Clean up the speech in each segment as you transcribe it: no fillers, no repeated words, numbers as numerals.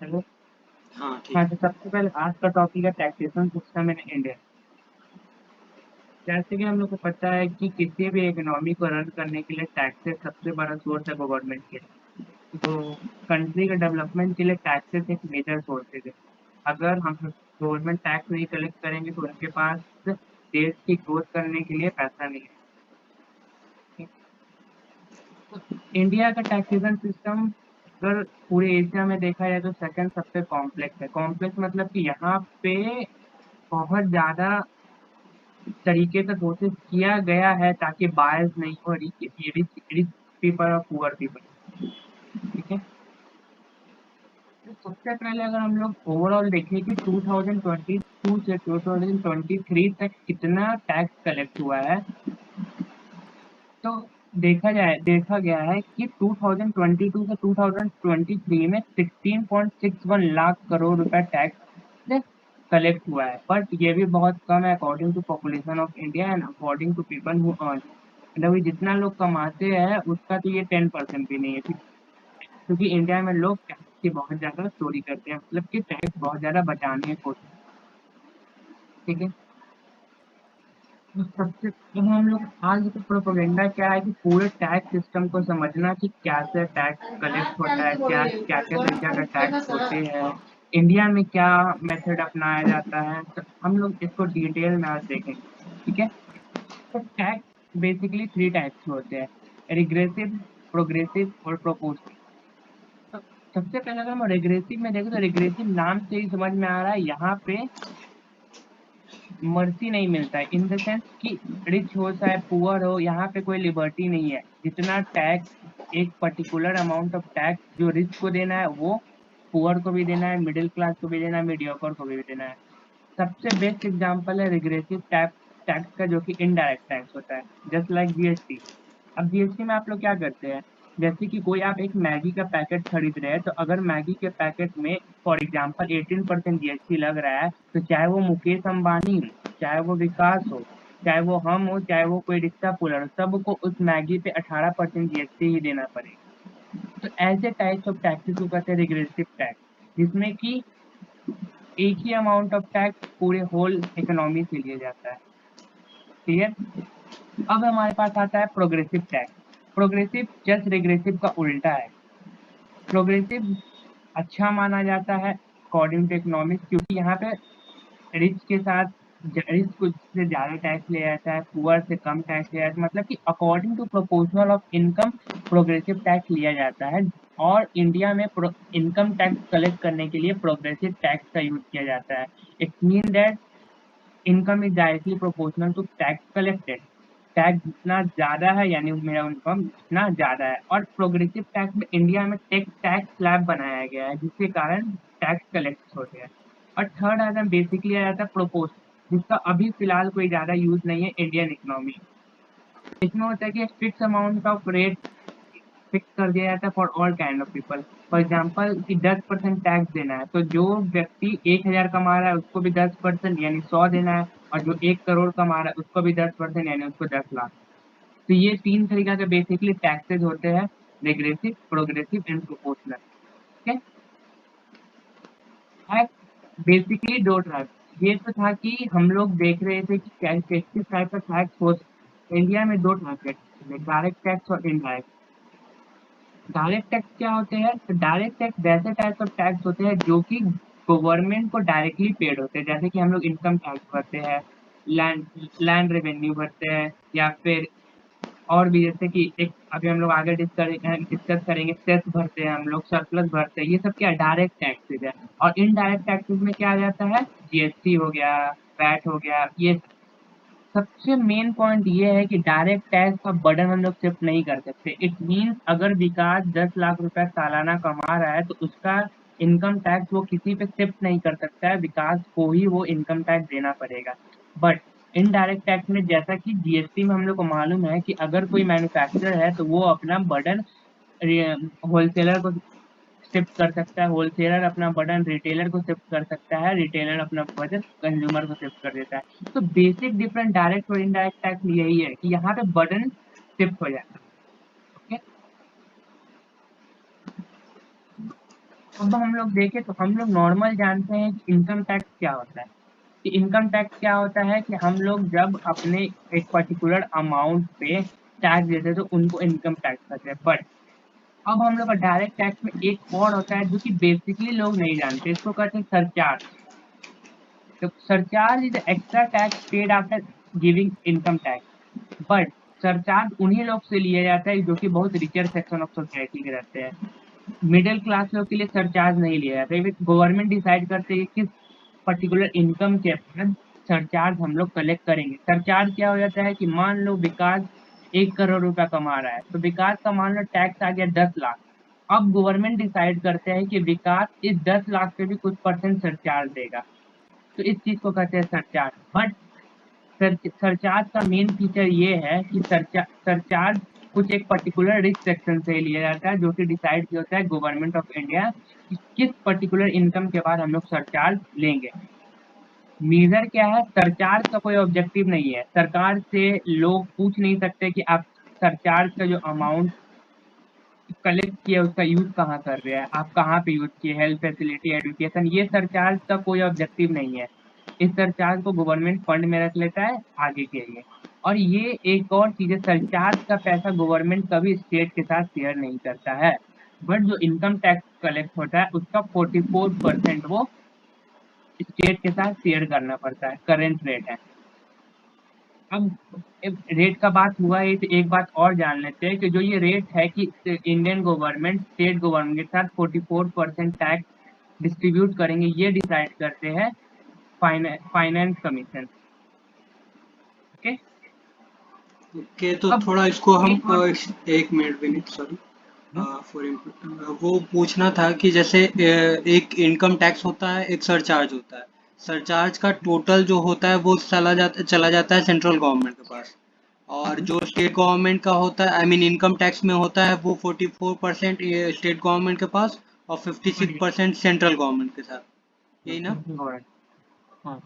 Hello. हाँ, ठीक हाँ, है। तो सबसे पहले आज का टॉपिक है टैक्सेशन सिस्टम इन इंडिया। जैसे कि हम लोग को पता है कि किसी भी इकोनॉमी को रन करने के लिए टैक्सेस सबसे बड़ा सोर्स है गवर्नमेंट के लिए। तो कंट्री के डेवलपमेंट के लिए टैक्सेस एक मेजर सोर्सेज है। अगर हम गवर्नमेंट टैक्स नहीं कलेक्ट करेंगे तो उनके पास देश की ग्रोथ करने के लिए पैसा नहीं है। तो इंडिया का टैक्सेशन सिस्टम अगर पूरे एशिया में देखा जाए तो सेकंड सबसे कॉम्प्लेक्स है। कॉम्प्लेक्स मतलब कि यहाँ पे बहुत ज्यादा तरीके से कोशिश किया गया है ताकि बायस नहीं हो रिच पीपल और पुअर पीपल। ठीक है। तो सबसे पहले अगर हम लोग ओवरऑल देखें कि 2022 से 2023 तक कितना टैक्स कलेक्ट हुआ है, तो देखा गया है कि 2022 से 2023 में 16.61 लाख करोड़ रुपए टैक्स कलेक्ट हुआ है। बट ये भी बहुत कम है according to population of India and according to people who earn. मतलब कि जितना लोग कमाते हैं उसका तो ये 10% भी नहीं है। क्योंकि इंडिया में लोग टैक्स की बहुत ज्यादा चोरी करते हैं, मतलब कि टैक्स बहुत ज्यादा बचाने की कोशिश। ठीक है। तो सबसे तो हम लोग आज का प्रोपेगेंडा क्या है कि पूरे टैक्स सिस्टम को समझना कि कैसे टैक्स कलेक्ट होता है, क्या क्या क्या तरीका का टैक्स होते हैं, इंडिया में क्या मेथड अपनाया जाता है, तो हम लोग इसको डिटेल में आज देखेंगे। ठीक है। तो टैक्स बेसिकली थ्री टाइप्स होते हैं: रिग्रेसिव, प्रोग्रेसिव और प्रोपोर्शनल। तो सबसे पहले अगर हम रिग्रेसिव में देखें तो रिग्रेसिव नाम से ही समझ में आ रहा है यहाँ पे मर्सी नहीं मिलता है, इन द सेंस कि रिच हो चाहे पुअर हो, यहाँ पे कोई लिबर्टी नहीं है। जितना टैक्स, एक पर्टिकुलर अमाउंट ऑफ टैक्स जो रिच को देना है वो पुअर को भी देना है, मिडिल क्लास को भी देना है, मीडियोकर को भी देना है। सबसे बेस्ट एग्जांपल है रिग्रेसिव टैक्स टैक्स का, जो कि इनडायरेक्ट टैक्स होता है, जस्ट लाइक जीएसटी। अब जीएसटी में आप लोग क्या करते हैं, जैसे कि कोई आप एक मैगी का पैकेट खरीद रहे हैं, तो अगर मैगी के पैकेट में फॉर एग्जांपल 18% जीएसटी लग रहा है, तो चाहे वो मुकेश अंबानी हो, चाहे वो विकास हो, चाहे वो हम हो, चाहे वो कोई रिक्शा पुलर हो, सबको उस मैगी पे 18% जीएसटी ही देना पड़ेगा। तो ऐसे टाइप्स ऑफ टैक्सेस को कहते हैं रिग्रेसिव टैक्स, जिसमें कि एक ही अमाउंट ऑफ टैक्स पूरे होल इकोनॉमी से लिया जाता है। क्लियर। अब हमारे पास आता है progressive tax. Progressive just regressive का उल्टा है। प्रोग्रेसिव अच्छा माना जाता है अकॉर्डिंग टू इकोनॉमिक्स, क्योंकि यहाँ पे रिच के साथ रिच को से ज्यादा टैक्स लिया जाता है, पुअर से कम टैक्स लिया जाता है, मतलब कि according to proportional of income progressive tax लिया जाता है। और इंडिया में इनकम टैक्स कलेक्ट करने के लिए प्रोग्रेसिव टैक्स का यूज किया जाता है। It mean that income is directly proportional to tax collected. Tax जितना ज्यादा है यानी मेरा इनकम उतना ज्यादा है। और प्रोग्रेसिव टैक्स में इंडिया में टैक्स टैक्स स्लैब बनाया गया है, जिसके कारण टैक्स कलेक्ट होते हैं। और थर्ड आइटम बेसिकली आ जाता है प्रोपोर्शन, जिसका अभी फिलहाल कोई ज्यादा यूज नहीं है इंडियन इकोनॉमी। इसमें होता है कि fix amount of rate fix कर दिया जाता है for all kind of people. For example कि 10% टैक्स देना है, तो जो व्यक्ति 1,000 कमा रहा है उसको भी 10% यानी 100 देना है, और जो 1 करोड़ कमा रहा है उसको भी 10% यानी उसको 10 लाख। तो ये तीन तरीका के बेसिकली टैक्सेस होते हैं: रिग्रेसिव, प्रोग्रेसिव एंड प्रोपोर्शनल। ठीक है। बेसिकली दो टाइप। ये तो था कि हम लोग देख रहे थे कि किस टाइप का टैक्स हो। इंडिया में दो टाइप के, डायरेक्ट टैक्स और इनडायरेक्ट। डायरेक्ट टैक्स क्या होते हैं, तो डायरेक्ट टैक्स वैसे टाइप ऑफ टैक्स होते हैं जो कि गवर्नमेंट को डायरेक्टली पेड होते हैं। जैसे कि हम लोग इनकम टैक्स भरते हैं, लैंड लैंड रेवेन्यू भरते हैं, या फिर और भी, जैसे कि एक अभी हम लोग आगे डिस्कस करेंगे, सेस भरते हैं, हम लोग सरप्लस भरते हैं। ये सब क्या डायरेक्ट टैक्सेस है। और इनडायरेक्ट टैक्सेस में क्या आ जाता है, जीएसटी हो गया, वैट हो गया, ये सबसे मेन पॉइंट ये है कि डायरेक्ट टैक्स का बर्डन हम लोग शिफ्ट नहीं कर सकते। इट मीन्स अगर विकास 10 लाख रुपए सालाना कमा रहा है तो उसका इनकम टैक्स वो किसी पे शिफ्ट नहीं कर सकता है, विकास को ही वो इनकम टैक्स देना पड़ेगा। बट इनडायरेक्ट टैक्स में, जैसा कि जीएसटी में हम लोग को मालूम है कि अगर कोई मैन्युफैक्चरर है तो वो अपना बर्डन होलसेलर को शिफ्ट कर सकता है, होलसेलर अपना बर्डन रिटेलर को शिफ्ट कर सकता है, रिटेलर अपना बर्डन कंज्यूमर को शिफ्ट कर देता है। तो बेसिक डिफरेंस डायरेक्ट और इनडायरेक्ट टैक्स यही है कि यहाँ पे बर्डन शिफ्ट हो जाता है। ओके। अब हम लोग देखें तो हम लोग नॉर्मल जानते हैं कि इनकम टैक्स क्या होता है। कि इनकम टैक्स क्या होता है कि हम लोग जब अपने एक पर्टिकुलर अमाउंट पे टैक्स देते हैं तो उनको इनकम टैक्स कहते हैं। बट अब हम लोग का डायरेक्ट टैक्स में एक और होता है जो कि बेसिकली लोग नहीं जानते, इसको कहते हैं सरचार्ज। तो surcharge is extra tax paid after giving income tax. But surcharge उन्हीं लोग से लिया जाता है जो कि बहुत रिचर सेक्शन ऑफ सोसाइटी के रहते हैं। मिडिल क्लास लोग के लिए सरचार्ज नहीं लिया जाता है। गवर्नमेंट डिसाइड करते है कि किस पर्टिकुलर इनकम के बाद सरचार्ज हम लोग कलेक्ट करेंगे। सरचार्ज क्या हो जाता है कि मान लो विकास 1 करोड़ रुपया कमा रहा है, तो विकास का मान लो टैक्स आ गया 10 लाख। अब गवर्नमेंट डिसाइड करते हैं कि विकास इस 10 लाख पे भी कुछ परसेंट सरचार्ज देगा, तो इस चीज को कहते हैं सरचार्ज। बट सरचार्ज का मेन फीचर ये है कि सरचार्ज कुछ एक पर्टिकुलर रिस्क सेक्शन से लिया जाता है जो कि डिसाइड किया होता है गवर्नमेंट ऑफ इंडिया कि किस पर्टिकुलर इनकम के बाद हम लोग सरचार्ज लेंगे। मेजर क्या है, सरचार्ज का कोई ऑब्जेक्टिव नहीं है। सरकार से लोग पूछ नहीं सकते कि आप सरचार्ज का जो अमाउंट कलेक्ट किया उसका यूज कहाँ कर रहे हैं, आप कहाँ पे यूज किए, हेल्थ फैसिलिटी, एजुकेशन, ये सरचार्ज का कोई ऑब्जेक्टिव नहीं है। इस सरचार्ज को गवर्नमेंट फंड में रख लेता है आगे के लिए। और ये एक और चीज है, सरचार्ज का पैसा गवर्नमेंट कभी स्टेट के साथ शेयर नहीं करता है। बट जो इनकम टैक्स कलेक्ट होता है उसका 44% वो स्टेट के साथ शेयर करना पड़ता है, करेंट रेट है। अब रेट का बात हुआ है तो एक बात और जान लेते हैं कि जो ये रेट है कि इंडियन गवर्नमेंट स्टेट गवर्नमेंट के साथ 44% टैक्स डिस्ट्रीब्यूट करेंगे, ये डिसाइड करते हैं फाइनेंस कमीशन। ओके। ओके, तो अब थोड़ा इसको हम एक और एक minute Vineet, sorry for input. वो पूछना था कि जैसे एक इनकम टैक्स होता है, एक सरचार्ज होता है। सरचार्ज का टोटल जो होता है वो चला जाता है सेंट्रल गवर्नमेंट के पास, और जो स्टेट गवर्नमेंट का होता है, आई मीन इनकम टैक्स में होता है, वो 44% स्टेट गवर्नमेंट के पास और 56% सेंट्रल गवर्नमेंट के साथ, यही ना? हाँ।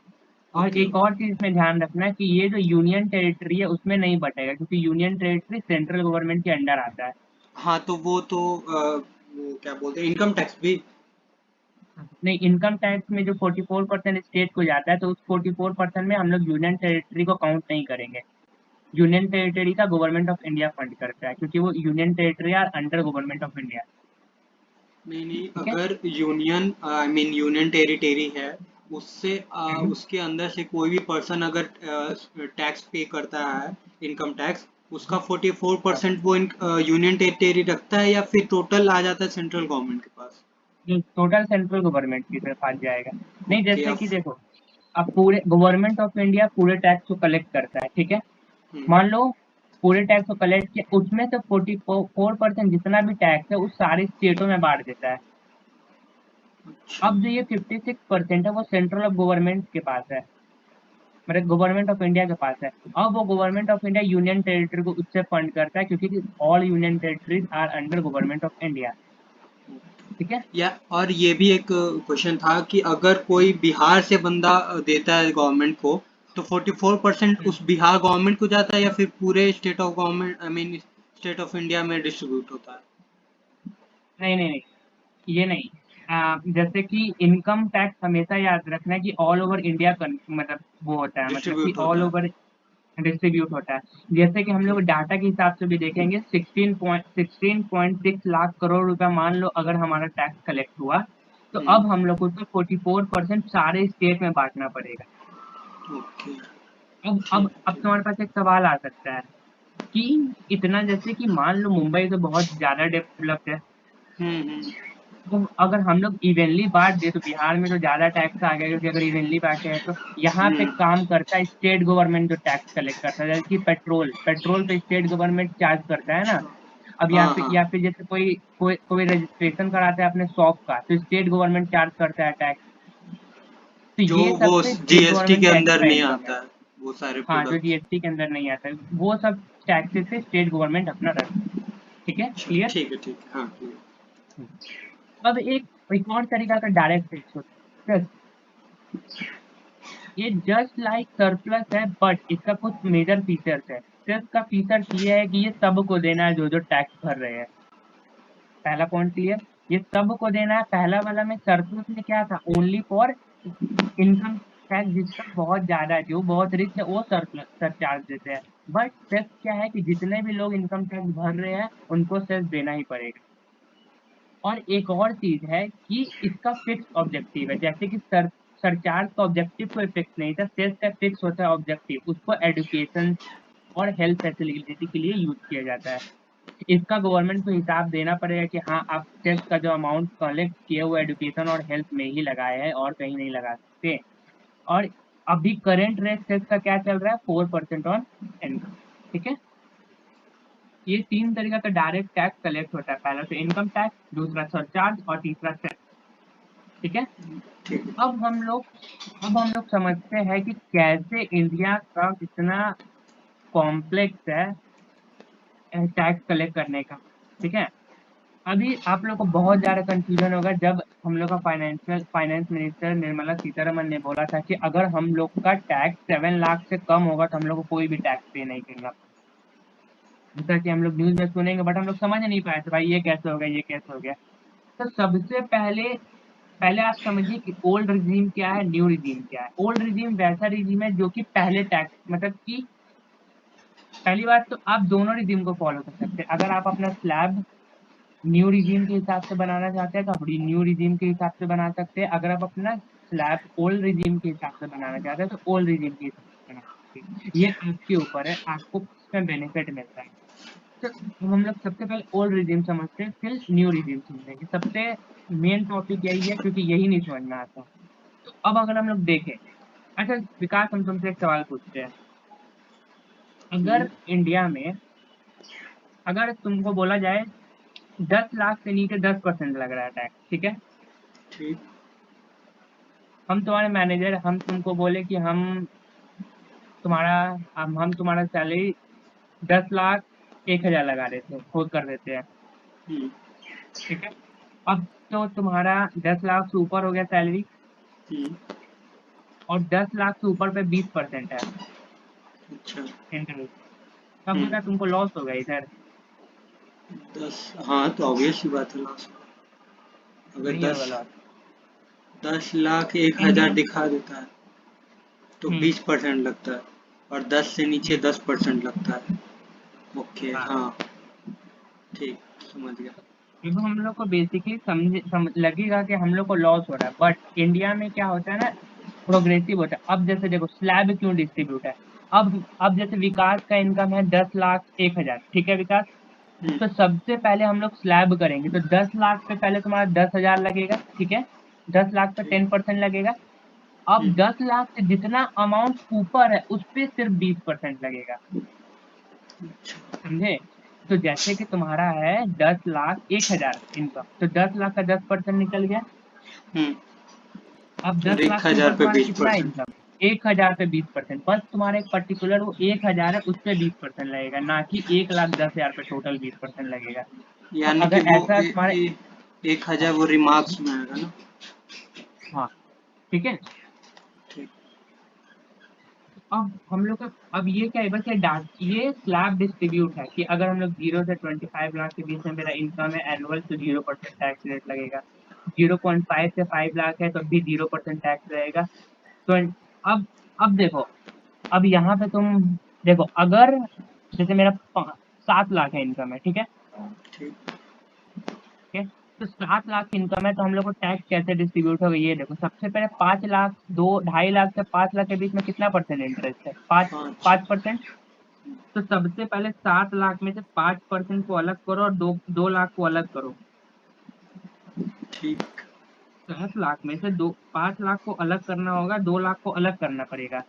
और ओके। एक और चीज में ध्यान रखना है कि ये जो यूनियन टेरिटरी है उसमें नहीं बटेगा, क्योंकि यूनियन टेरिटरी सेंट्रल गवर्नमेंट के अंडर आता है। हाँ, तो वो तो वो क्या बोलते हैं, इनकम टैक्स भी। नहीं, इनकम टैक्स में जो 44% स्टेट को जाता है तो उस 44% में हम लोग यूनियन टेरिटरी को काउंट नहीं करेंगे। यूनियन टेरिटरी का गवर्नमेंट ऑफ इंडिया फंड करता है, क्योंकि वो union territory are under government of India. नहीं नहीं, ठीक है। अगर union I mean union territory है, उससे हम्म। उसके अंदर से कोई भी पर्सन अगर टैक्स पे करता है, इनकम टैक्स, उसका 44% वो यूनियन टेरिटरी रखता है, या फिर टोटल आ जाता है सेंट्रल गवर्नमेंट के पास? टोटल सेंट्रल गवर्नमेंट की तरफ आ जाएगा। नहीं, ओके, जैसे अब कि देखो, अब पूरे गवर्नमेंट ऑफ इंडिया पूरे टैक्स को कलेक्ट करता है, ठीक है। हम्म, मान लो पूरे टैक्स को कलेक्ट किया, उसमें से 44% जितना भी टैक्स है उस सारे स्टेटों में बांट देता है। अच्छा। अब जो ये 56% है वो सेंट्रल ऑफ गवर्नमेंट के पास है, मतलब गवर्नमेंट ऑफ इंडिया के पास है। अब वो government of India union territory को उससे फंड करता है, क्योंकि all union territories are under government of India. ठीक है। या और ये भी एक क्वेश्चन था कि अगर कोई बिहार से बंदा देता है गवर्नमेंट को, तो 44% हम्म। उस बिहार गवर्नमेंट को जाता है, या फिर पूरे state of government, I mean state of India में डिस्ट्रीब्यूट होता है? नहीं नहीं नहीं, ये नहीं। जैसे कि इनकम टैक्स हमेशा याद रखना है कि ऑल ओवर इंडिया मतलब वो होता है, मतलब कि डिस्ट्रीब्यूट ऑल होता है। ओवर डिस्ट्रीब्यूट होता है। जैसे कि हम ओके। लोग डाटा के हिसाब से भी देखेंगे, 16.6 लाख करोड़ रुपया मान लो अगर हमारा टैक्स कलेक्ट हुआ, तो हम्म। अब हम लोग को उसमें 44% सारे स्टेट में बांटना पड़ेगा। ओके। अब ठीक है। तुम्हारे पास एक सवाल आ सकता है कि इतना, जैसे कि मान लो मुंबई तो बहुत ज्यादा डेवलप्ड है, हम्म। तो अगर हम लोग इवनली बांट दे तो बिहार में तो ज्यादा टैक्स आ गया, क्योंकि अगर इवनली बांटे हैं तो यहाँ पे हम्म। काम करता है स्टेट गवर्नमेंट जो टैक्स कलेक्ट करता है। जैसे कि पेट्रोल पे स्टेट गवर्नमेंट चार्ज करता है ना। अब हाँ हाँ। या फिर जैसे कोई रजिस्ट्रेशन कराता है अपने शॉप का तो स्टेट गवर्नमेंट चार्ज करता है टैक्स। तो जो ये वो सबसे स्टेट जीएसटी के गवर्नमेंट का अंदर एक्स्ट्रा नहीं इनकम है। आता है, वो सारे हाँ, जो प्रोडक्ट्स। जीएसटी के अंदर नहीं आता है, वो सब टैक्सेस से स्टेट गवर्नमेंट अपना रखता है। ठीक है, अच्छा, क्लियर। ठीक है, ठीक है, हाँ clear। अब एक और तरीका का डायरेक्ट टैक्स होता है। ये जस्ट लाइक सरप्लस है, बट इसका कुछ मेजर फीचर्स है। सेस का फीचर्स ये है कि ये सबको देना है जो जो टैक्स भर रहे हैं। पहला पॉइंट क्लियर। ये सबको देना है। पहला वाला में सरप्लस में क्या था, ओनली फॉर इनकम टैक्स जिसका बहुत ज्यादा है, जो बहुत रिच है वो सरचार्ज देते हैं। बट सेस क्या है कि जितने भी लोग इनकम टैक्स भर रहे हैं उनको सेस देना ही पड़ेगा। और एक और चीज है कि इसका फिक्स ऑब्जेक्टिव है, जैसे कि सरचार्ज का ऑब्जेक्टिव कोई फिक्स नहीं था, सेस का फिक्स होता है ऑब्जेक्टिव, उसको एजुकेशन और हेल्थ फैसिलिटी के लिए यूज किया जाता है। इसका गवर्नमेंट को हिसाब देना पड़ेगा कि हाँ आप सेस का जो अमाउंट कलेक्ट किए वो एजुकेशन और हेल्थ में ही लगाए हैं और कहीं नहीं लगा सकते। और अभी करंट रेट सेस का क्या चल रहा है, 4% ऑन इनकम। ठीक है, ये 3 तरीका का डायरेक्ट टैक्स कलेक्ट होता है, पहला तो इनकम टैक्स, दूसरा सरचार्ज और तीसरा सेस। ठीक है, ठीक है। अब हम लोग समझते हैं कि कैसे इंडिया का कितना कॉम्प्लेक्स है टैक्स कलेक्ट करने का। ठीक है, अभी आप लोग को बहुत ज्यादा कंफ्यूजन होगा जब हम लोग का फाइनेंस मिनिस्टर निर्मला सीतारमन ने बोला था कि अगर हम लोग का टैक्स 7 लाख से कम होगा तो हम लोग को कोई भी टैक्स पे नहीं करना। जैसा कि हम लोग न्यूज में सुनेंगे, बट हम लोग समझ नहीं पाए थे भाई ये कैसे हो गया, ये कैसे हो गया। तो सबसे पहले पहले आप समझिए कि ओल्ड रिजीम क्या है, न्यू रिजीम क्या है। ओल्ड रिजीम वैसा रिजीम है जो कि पहले टैक्स, मतलब कि पहली बात तो आप दोनों रिजीम को फॉलो कर सकते हैं। अगर आप अपना स्लैब न्यू रिजीम के हिसाब से बनाना चाहते हैं तो आप न्यू रिजीम के हिसाब से बना सकते हैं। अगर आप अपना स्लैब ओल्ड रिजीम के हिसाब से बनाना चाहते हैं तो ओल्ड रिजीम के हिसाब से बना सकते हैं। ये आपके ऊपर है, आपको इसमें बेनिफिट मिलता है। तो हम लोग सबसे पहले ओल्ड रिजीम समझते हैं, फिर न्यू रिजीम समझेंगे। सबसे मेन टॉपिक यही है क्योंकि यही नहीं समझ में आता। तो अब अगर हम लोग देखें, अच्छा विकास हम तुमसे एक सवाल पूछते हैं। अगर इंडिया में अगर तुमको बोला जाए 10 लाख से नीचे 10% लग रहा है टैक्स, ठीक है, ठीक। हम तुम्हारे मैनेजर, हम तुमको बोले कि तुम्हारा हम तुम्हारा सैलरी 10,01,000 लगा देते हैं, खुद कर देते हैं। हम्म। ठीक है, अब तो तुम्हारा 10 लाख से ऊपर हो गया सैलरी हम्म। और 10 लाख से ऊपर पे 20% है अच्छा। इंटरेस्ट, तब बेटा तुमको लॉस होगा इधर। 10, हाँ तो ऑब्वियस ही बात है लॉस। अगर नहीं होगा लॉस 10 लाख 1,000 इंडिया। दिखा देता है तो हम्म 20% लगता है, और 10 से नीचे हम्म 10% लगता है। ओके, हाँ, हाँ ठीक, समझ गया। क्योंकि हम लोग को बेसिकली लगेगा कि हम लोग को लॉस हो रहा है, बट इंडिया में क्या होता है ना, प्रोग्रेसिव होता है। अब जैसे देखो स्लैब क्यों डिस्ट्रीब्यूट है। अब जैसे विकास का इनकम है 10,01,000, ठीक है विकास, हम्म। तो सबसे पहले हम लोग स्लैब करेंगे तो 10 लाख पे पहले तुम्हारा 10,000 लगेगा, ठीक है, 10 लाख पे ठीक। 10% लगेगा। अब 10 लाख से जितना अमाउंट ऊपर है उस पे सिर्फ 20% लगेगा, अच्छा। समझे। तो जैसे कि तुम्हारा है 10,01,000 इनकम, तो 10 लाख का 10% निकल गया। हम्म। अब और 10 लाख से 1,000 ऊपर पे तुम्हारा कितना 20%। इनकम, 1,000 पे 20%, बस तुम्हारा एक पर्टिकुलर वो 1,000 है उस पे 20% लगेगा, ना कि 1,10,000 पे टोटल 20% लगेगा। तो यानी कि अगर वो ऐसा तुम्हारे 1,000 हाँ वो रिमार्क्स में आएगा ना। हाँ ठीक है। ठीक। अब हम लोग का अब ये क्या है, बस ये स्लैब डिस्ट्रीब्यूट है कि अगर हम लोग 0 से 25 लाख के बीच में मेरा इनकम है एनुअल तो 0% टैक्स रेट लगेगा। 0.5 से 5 लाख है तो भी 0% टैक्स रहेगा। तो अब देखो, अब यहाँ पे तुम देखो, अगर जैसे मेरा 7 लाख है इनकम है, ठीक है, ठीक। ठीक है, तो 7 लाख की इनकम है तो हम लोग को टैक्स कैसे डिस्ट्रीब्यूट होगा ये देखो। सबसे पहले 5 लाख, 2-2.5 लाख से 5 लाख के बीच में कितना परसेंट इंटरेस्ट है, 5। 5%। तो सबसे पहले 7 लाख में से 5% को अलग करो और 2 लाख को अलग करो। ठीक। 10 लाख में से 5 लाख को अलग करना होगा, 2 लाख को अलग करना पड़ेगा।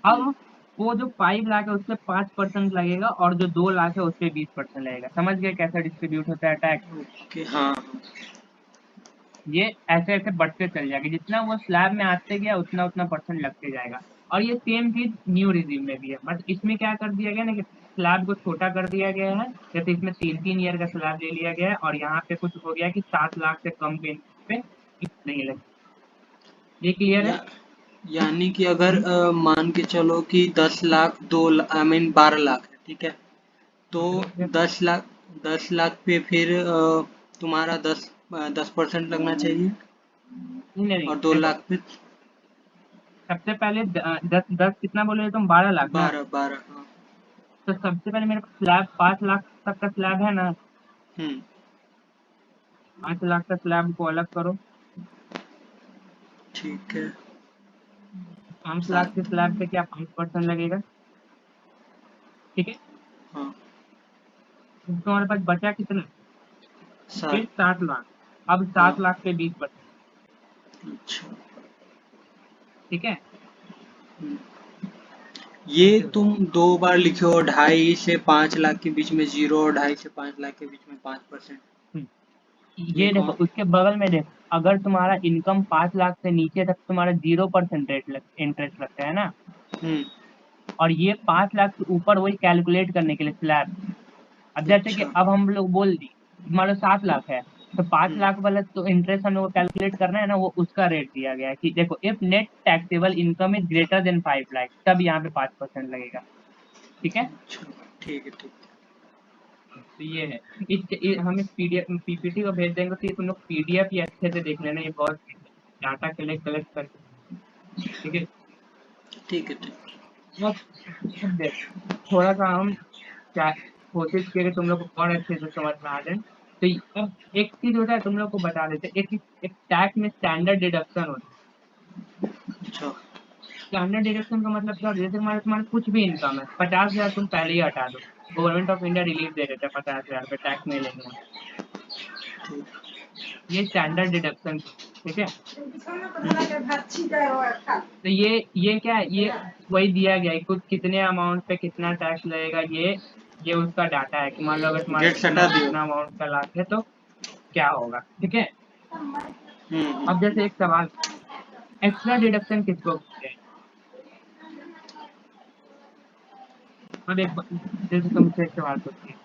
हम्म। अब वो जो 5 लाख है उस पे 5% लगेगा और जो 2 लाख है उस पे 20% लगेगा। समझ गए कैसा डिस्ट्रीब्यूट होता है टैक्स। ओके, हाँ हाँ। ये ऐसे ऐसे बढ़ते चल जाएगा, जितना वो स्लैब में आते गया उतना उतना परसेंट लगते जाएगा। और ये सेम चीज न्यू रिजीम में भी है, बट इसमें क्या कर दिया गया ना कि स्लैब को छोटा कर दिया गया है। जैसे इसमें 3-3 ईयर का स्लैब ले लिया गया है और यहाँ पे कुछ हो गया कि 7 लाख से कम पे नहीं लगे। ये क्लियर है। या यानी कि अगर मान के चलो कि 10 लाख 2 आई मीन 12 लाख है, ठीक है, तो हाँ, 10 लाख पे फिर तुम्हारा 10 10% लगना चाहिए, नहीं और 2 देखो, लाख पे सबसे पहले 10 कितना बोले तुम, 12 लाख ना। 12 हाँ। तो सबसे पहले मेरे पास स्लैब 5 लाख तक का स्लैब है ना। हम्म 5 लाख का स्लैब को अलग करो। ठीक है। 5 लाख सात के स्लैब पे क्या 5% लगेगा, ठीक है। हाँ तो तुम्हारे पास बचा कितना, फिर 7 7 लाख। अब हाँ 7 लाख पे 20%, अच्छा। ठीक है। हम्म। ये ऐसे होता तुम 2 बार लिखे हो, 2.5 से 5 लाख के बीच में 0 और 2.5 से 5 लाख के बीच में 5%। है। ये ये देखो कौन? उसके बगल में देखो, अगर तुम्हारा इनकम 5 लाख से नीचे तक तुम्हारा 0% इंटरेस्ट लगता है ना। हम्म और ये 5 लाख से ऊपर वही कैलकुलेट करने के लिए स्लैब। अब जैसे कि अच्छा। अब हम लोग बोल दी, मान लो 7 लाख है, तो पांच हम्म लाख वाला तो इंटरेस्ट हम लोग को कैलकुलेट करना है ना, वो उसका रेट दिया गया है कि देखो if net taxable income is greater than 5 lakh, तब यहाँ पे 5% लगेगा, ठीक है। अच्छा ठीक है ठीक तो ये है, हम इस पीडीएफ पीपीटी को भेज देंगे, तो ये तुम लोग पीडीएफ ही अच्छे से देख लेना, ये बहुत डाटा कलेक्ट करके, ठीक है। ठीक है ठीक। अब देख, थोड़ा सा हम क्या कोशिश किए कि तुम लोग को और अच्छे से समझ में आ जाए। तो अब एक चीज होता है, तुम लोग को बता देते, एक टैक्स में स्टैंडर्ड डिडक्शन होता है। अच्छा स्टैंडर्ड डिडक्शन का मतलब क्या होता है, जैसे तुम्हारे कुछ भी इनकम है, 50,000 तुम पहले ही हटा दो, गवर्नमेंट ऑफ इंडिया रिलीफ दे देता है 50,000 पे, टैक्स नहीं लेंगे हम। ठीक। ये स्टैंडर्ड डिडक्शन, ठीक है। तो ये क्या है, ये वही दिया गया है, कुछ कितने अमाउंट पे कितना टैक्स लगेगा, ये उसका डाटा है कि मान लो अगर तुम्हारा गेट हटा दियो। इतना अमाउंट का लाख है तो क्या होगा, ठीक है। अब हम्म। जैसे एक सवाल, एक्स्ट्रा डिडक्शन किसको बोलते हैं। अब जैसे तुमसे एक सवाल पूछती है,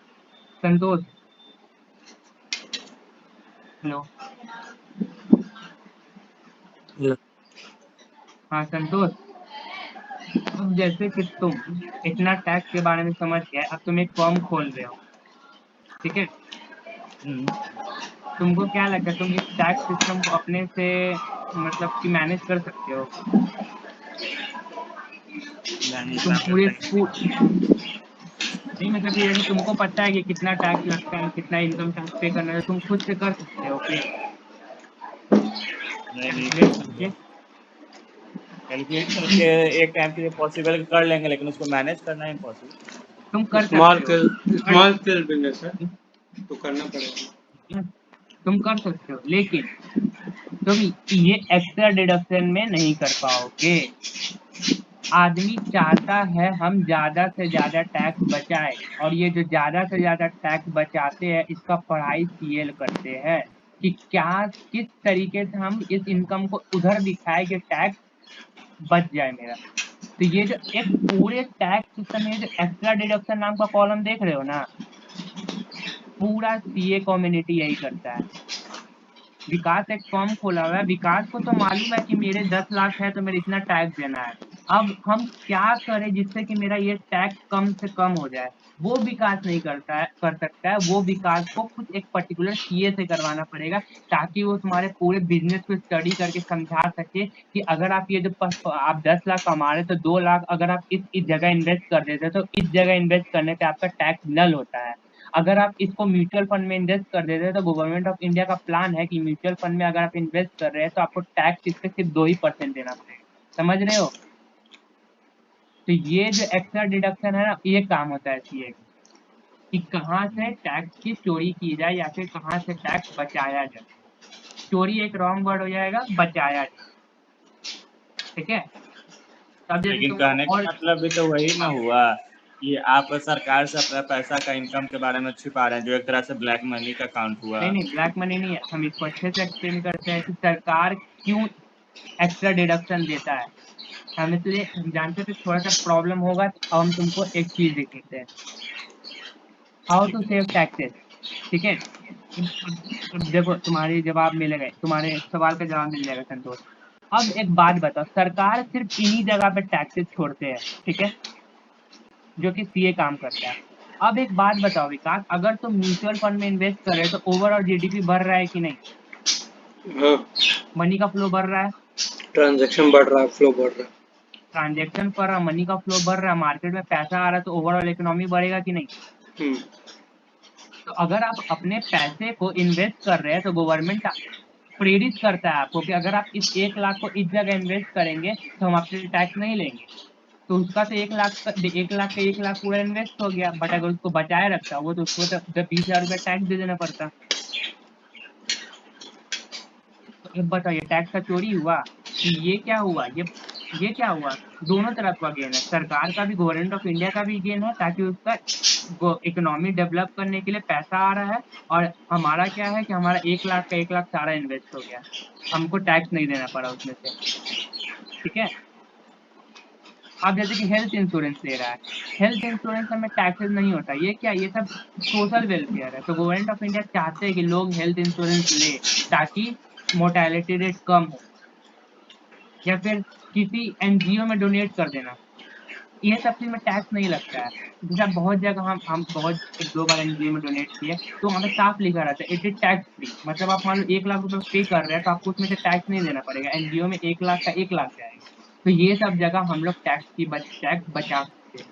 संतोष, हेलो। हेलो। हाँ संतोष, अब जैसे कि तुम इतना टैक्स के बारे में समझ गए, अब तुम एक फॉर्म खोल रहे हो, ठीक है। तुमको क्या लगता है, तुम इस टैक्स सिस्टम को अपने से मतलब कि मैनेज कर सकते हो। तुम नहीं मतलब कि जैसे तुमको पता है कि कितना टैक्स लगता है, कितना इनकम टैक्स पे करना है, तुम खुद से कर सकते हो कि नहीं नहीं कैलकुलेट करके। कैलकुलेट करके एक टाइम के लिए पॉसिबल कर लेंगे, लेकिन उसको मैनेज करना इम्पॉसिबल। तुम कर स्मॉल सकते हो, स्केल कर स्मॉल स्केल बिजनेस है तो करना पड़ेगा। तुम कर सकते हो, लेकिन तुम ये एक्स्ट्रा डिडक्शन में नहीं कर पाओगे। आदमी चाहता है हम ज्यादा से ज्यादा टैक्स बचाए, और ये जो ज्यादा से ज्यादा टैक्स बचाते हैं इसका पढ़ाई सीएल करते हैं कि क्या किस तरीके से हम इस इनकम को उधर दिखाए कि टैक्स बच जाए मेरा। तो ये जो एक पूरे टैक्स सिस्टम में जो एक्स्ट्रा डिडक्शन नाम का कॉलम देख रहे हो ना, पूरा सीए कम्युनिटी यही करता है। विकास एक फॉर्म खोला हुआ है, विकास को तो मालूम है कि मेरे 10 लाख है तो मेरे इतना टैक्स देना है। अब हम क्या करें जिससे कि मेरा ये टैक्स कम से कम हो जाए, वो विकास नहीं कर सकता है। वो विकास को कुछ एक पर्टिकुलर सीए से करवाना पड़ेगा, ताकि वो तुम्हारे पूरे बिजनेस को स्टडी करके समझा सके कि अगर आप ये जो आप 10 लाख कमा रहे तो 2 लाख अगर आप इस जगह इन्वेस्ट कर देते तो इस जगह इन्वेस्ट करने पे आपका टैक्स नल होता है। अगर आप इसको म्यूचुअल फंड में इन्वेस्ट कर देते हैं तो गवर्नमेंट ऑफ इंडिया का प्लान है कि म्यूचुअल फंड में अगर आप इन्वेस्ट कर रहे हैं तो आपको टैक्स इस पे सिर्फ 2% देना पड़ेगा, समझ रहे हो। तो ये जो एक्स्ट्रा डिडक्शन है ना, ये काम होता है सीए का, कि कहाँ से टैक्स की चोरी की जाए या फिर कहाँ से टैक्स बचाया जाए। चोरी एक रॉन्ग वर्ड हो जाएगा, बचाया जाए, ठीक है। तब जैसे लेकिन तुमको कहने का और मतलब भी तो वही ना हुआ कि आप सरकार से अपना पैसा का इनकम के बारे में छिपा रहे हैं, जो एक तरह से ब्लैक मनी का काउंट हुआ। नहीं ब्लैक मनी नहीं है, हम इसको अच्छे से एक्सप्लेन करते हैं कि सरकार क्यों एक्स्ट्रा डिडक्शन देता है। हम इसलिए हम जानते थे थोड़ा सा प्रॉब्लम होगा, तो अब हम तुमको एक चीज दिख देते हैं, हाउ टू सेव टैक्सेस, ठीक है। अब देखो तुम्हारे जवाब मिल गए, तुम्हारे सवाल का जवाब मिल जाएगा संतोष। अब एक बात बताओ, सरकार सिर्फ इन्हीं जगह पे टैक्सेस छोड़ते हैं, ठीक है, जो कि सीए काम करता है। अब एक बात बताओ विकास, अगर तुम म्यूचुअल फंड में इन्वेस्ट कर रहे हो तो ओवरऑल जीडीपी बढ़ रहा है कि नहीं? हाँ, मनी का फ्लो बढ़ रहा है, ट्रांजैक्शन बढ़ रहा है, फ्लो बढ़ रहा है। ट्रांजेक्शन बढ़ रहा है, मनी का फ्लो बढ़ रहा है, मार्केट में पैसा आ रहा है, तो ओवरऑल इकोनॉमी बढ़ेगा कि नहीं? हम्म, तो अगर आप अपने पैसे को इन्वेस्ट कर रहे हैं तो गवर्नमेंट प्रेरित करता है आपको कि अगर आप इस 1 लाख को इस जगह इन्वेस्ट करेंगे तो हम आपसे टैक्स नहीं लेंगे। तो उसका तो 1 लाख पूरा इन्वेस्ट हो गया, बट अगर उसको बचाए रखता वो तो उसको तो 20,000 रुपया टैक्स दे देना पड़ता। तो अब बताइए, टैक्स का चोरी हुआ कि ये क्या हुआ? ये क्या हुआ? दोनों तरफ का गेन है, सरकार का भी, गवर्नमेंट ऑफ इंडिया का भी गेन है, ताकि उसका इकोनॉमी डेवलप करने के लिए पैसा आ रहा है। और हमारा क्या है कि हमारा 1 लाख का 1 लाख सारा इन्वेस्ट हो गया, हमको टैक्स नहीं देना पड़ा उसमें से। ठीक है। अब जैसे कि हेल्थ इंश्योरेंस ले रहा है, हेल्थ इंश्योरेंस में टैक्सेस नहीं होता, ये क्या, ये सब सोशल वेलफेयर है। तो गवर्नमेंट ऑफ इंडिया चाहते हैं कि लोग हेल्थ इंश्योरेंस ले, ताकि मोर्टेलिटी रेट कम हो, या फिर किसी एनजीओ में डोनेट कर देना, ये सब चीज में टैक्स नहीं लगता है। जैसे आप बहुत जगह, हम बहुत 1-2 बार एनजीओ में डोनेट किए, तो वहाँ पे साफ लिखा रहता है इट इज टैक्स फ्री। मतलब आप मान लो 1 लाख रुपए पे कर रहे हैं तो आपको उसमें से टैक्स नहीं देना पड़ेगा, एनजीओ में 1 लाख का 1 लाख जाएगा। तो ये सब जगह हम लोग टैक्स बचा सकते हैं।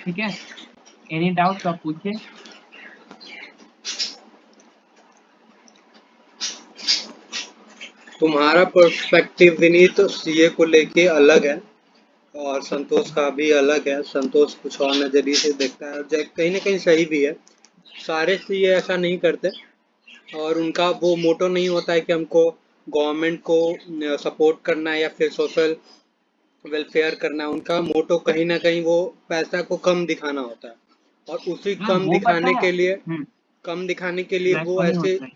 ठीक है, एनी डाउट तो आप पूछिए। तुम्हारा पर्सपेक्टिव विनीत सीए को लेके अलग है और संतोष का भी अलग है। संतोष कुछ और नजरिए से देखता है, कहीं ना कहीं सही भी है। सारे सीए ऐसा नहीं करते और उनका वो मोटो नहीं होता है कि हमको गवर्नमेंट को सपोर्ट करना है या फिर सोशल वेलफेयर करना है। उनका मोटो कहीं ना कहीं वो पैसा को कम दिखाना होता है और उसी हाँ वो पता है। कम दिखाने के लिए ब्लैक वो मनी ऐसे, होता है।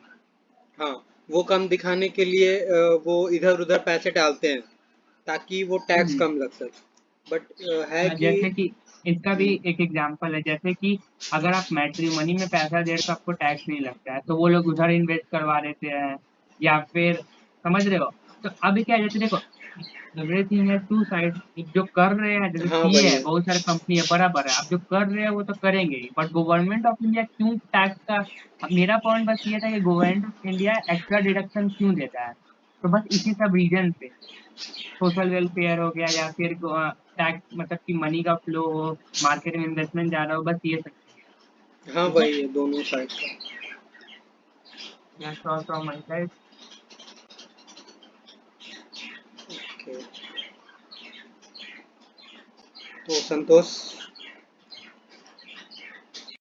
हाँ, वो कम दिखाने के लिए वो इधर उधर पैसे डालते हैं ताकि वो टैक्स हम्म। कम लग सके। बट है हाँ, कि जैसे कि इसका भी हम्म, एक एग्जांपल है, जैसे कि अगर आप मैट्रिमनी में पैसा दे रहे हो तो आपको टैक्स नहीं लगता है, तो वो लोग उधर इन्वेस्ट करवा देते हैं, या फिर, समझ रहे हो? तो अभी क्या है, जैसे देखो, एवरीथिंग है टू साइड। जो कर रहे हैं, जैसे हाँ सीए वही है, है। बहुत सारे कंपनी है, बराबर है, अब जो कर रहे हैं वो तो करेंगे ही, बट गवर्नमेंट ऑफ इंडिया क्यों टैक्स का, मेरा पॉइंट बस ये था कि government of India extra deduction क्यों देता है, तो बस इसी सब रीजन पे, सोशल वेलफेयर हो गया, या फिर टैक्स, मतलब कि मनी का फ्लो हो, मार्केट में इन्वेस्टमेंट ज्यादा हो, बस ये सब चीजें। हाँ ठीक है, वही है, दोनों साइड का। That's all from my side. Okay, तो संतोष